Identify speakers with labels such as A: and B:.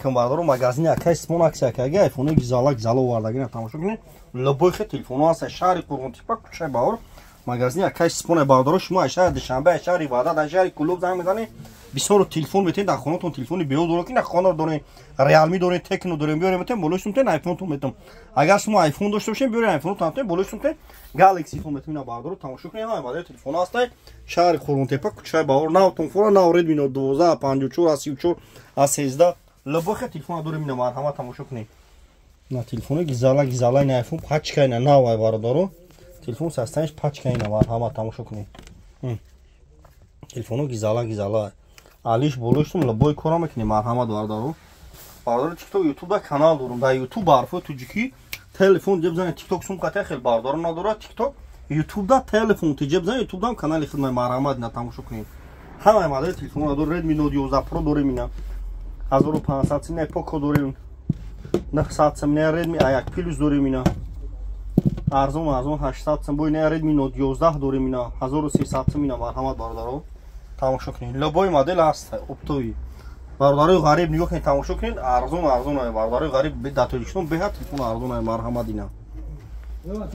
A: Бардору магазини акай смон аксиякаги айфони гизалак зало вардагина тамошо кунед. Лабой хе телефону аст шаҳри Қурғонтепа кӯчаи Баҳор магазини акай смон бардору шумо шаҳри Душанбе шаҳри Ваъда дар шаҳри Кулуб занг мезанед бисёр телефон метен дар хонатон телефони беҳол доред ки на хона доред Realme доред Tecno доред биёред метен болош метен айфонтон метен агар шумо айфон дошта бошед биёред айфонтон метен болош метен Galaxy фон метен бардору тамошо кунед ҳама модели телефон аст шаҳри Қурғонтепа кӯчаи Баҳор навтон фора нав Redmi Note 12 54 34 13 лабохе телефон дорем ина марҳама тамошо кунед на телефони гизала ин айфон пачка ина навай бардору телефон састаниш пачка ина марҳама тамошо кунед телефону гизала алиш болоштум лабой кора мекунем марҳамат бардору бардору TikTok YouTube да канал дорум дар YouTube барфо туҷики телефон ҷеб зани TikTok сумката хел бардору надора TikTok YouTube да телефон ти ҷеб зани YouTube да канали хидмат марҳамат ина тамошо кунед ҳамаи модели телефон дорем Redmi Note 11 Pro дорем ина 1500 симне Poco дорем 900 симне Redmi A1 Plus дорем ина арзон 800 сим бо ина Redmi Note 11 дорем ина 1300 сим ина марҳамат бардору тамошо кунед лабой модел аст оптови бардору ғариб нигоҳ кунед тамошо кунед арзон бардору ғариб даториштон беҳад телефон арзон марҳамат ина